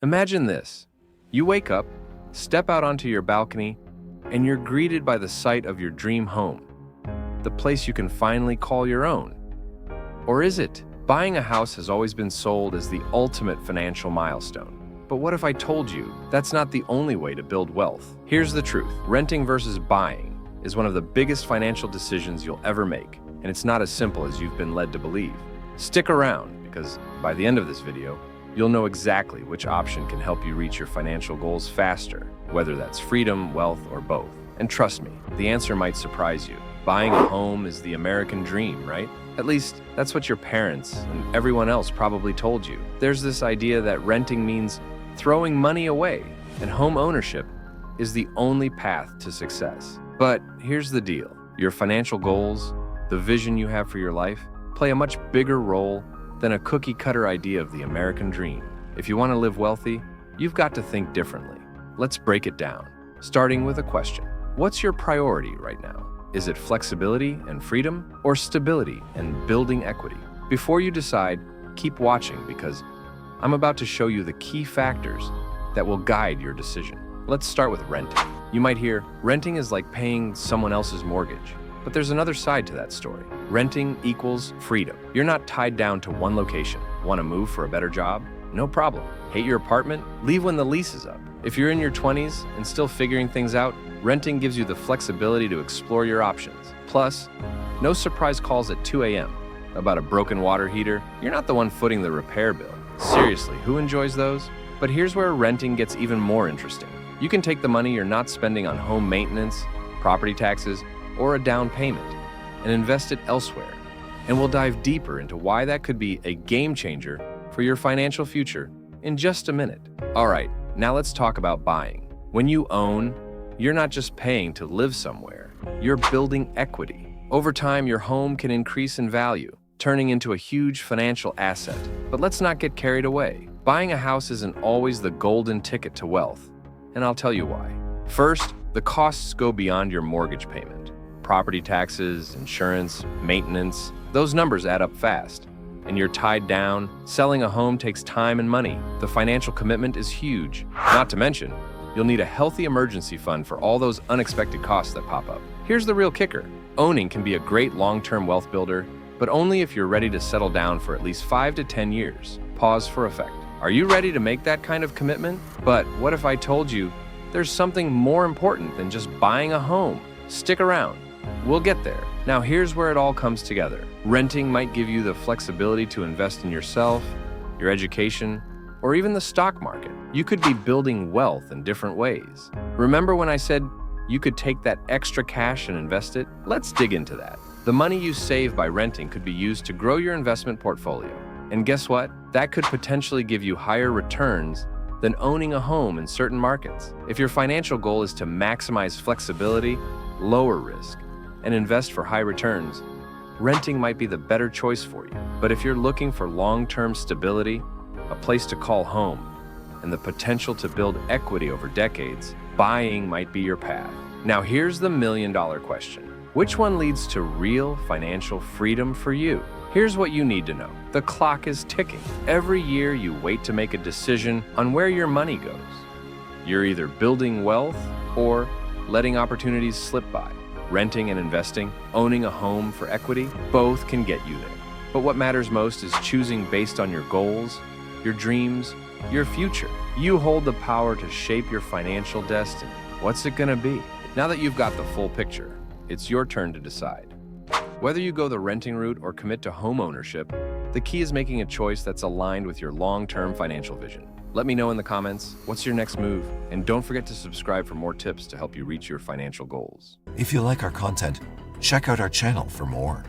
Imagine this. You wake up, step out onto your balcony, and you're greeted by the sight of your dream home, the place you can finally call your own. Or is it? Buying a house has always been sold as the ultimate financial milestone. But what if I told you that's not the only way to build wealth? Here's the truth. Renting versus buying is one of the biggest financial decisions you'll ever make, and it's not as simple as you've been led to believe. Stick around, because by the end of this video, you'll know exactly which option can help you reach your financial goals faster, whether that's freedom, wealth, or both. And trust me, the answer might surprise you. Buying a home is the American dream, right? At least, that's what your parents and everyone else probably told you. There's this idea that renting means throwing money away, and home ownership is the only path to success. But here's the deal. Your financial goals, the vision you have for your life, play a much bigger role than a cookie-cutter idea of the American dream. If you want to live wealthy, you've got to think differently. Let's break it down, starting with a question. What's your priority right now? Is it flexibility and freedom, or stability and building equity? Before you decide, keep watching, because I'm about to show you the key factors that will guide your decision. Let's start with renting. You might hear, renting is like paying someone else's mortgage. But there's another side to that story. Renting equals freedom. You're not tied down to one location. Want to move for a better job? No problem. Hate your apartment? Leave when the lease is up. If you're in your 20s and still figuring things out, renting gives you the flexibility to explore your options. Plus, no surprise calls at 2 a.m. about a broken water heater. You're not the one footing the repair bill. Seriously, who enjoys those? But here's where renting gets even more interesting. You can take the money you're not spending on home maintenance, property taxes, or a down payment, and invest it elsewhere. And we'll dive deeper into why that could be a game changer for your financial future in just a minute. All right, now let's talk about buying. When you own, you're not just paying to live somewhere, you're building equity. Over time, your home can increase in value, turning into a huge financial asset. But let's not get carried away. Buying a house isn't always the golden ticket to wealth, and I'll tell you why. First, the costs go beyond your mortgage payment. Property taxes, insurance, maintenance, those numbers add up fast. And you're tied down. Selling a home takes time and money. The financial commitment is huge. Not to mention, you'll need a healthy emergency fund for all those unexpected costs that pop up. Here's the real kicker. Owning can be a great long-term wealth builder, but only if you're ready to settle down for at least 5 to 10 years. Pause for effect. Are you ready to make that kind of commitment? But what if I told you there's something more important than just buying a home? Stick around. We'll get there. Now here's where it all comes together. Renting might give you the flexibility to invest in yourself, your education, or even the stock market. You could be building wealth in different ways. Remember when I said you could take that extra cash and invest it? Let's dig into that. The money you save by renting could be used to grow your investment portfolio. And guess what? That could potentially give you higher returns than owning a home in certain markets. If your financial goal is to maximize flexibility, lower risk, and invest for high returns, renting might be the better choice for you. But if you're looking for long-term stability, a place to call home, and the potential to build equity over decades, buying might be your path. Now here's the million-dollar question. Which one leads to real financial freedom for you? Here's what you need to know. The clock is ticking. Every year you wait to make a decision on where your money goes. You're either building wealth or letting opportunities slip by. Renting and investing, owning a home for equity, both can get you there. But what matters most is choosing based on your goals, your dreams, your future. You hold the power to shape your financial destiny. What's it gonna be? Now that you've got the full picture, it's your turn to decide. Whether you go the renting route or commit to home ownership, the key is making a choice that's aligned with your long-term financial vision. Let me know in the comments, what's your next move? And don't forget to subscribe for more tips to help you reach your financial goals. If you like our content, check out our channel for more.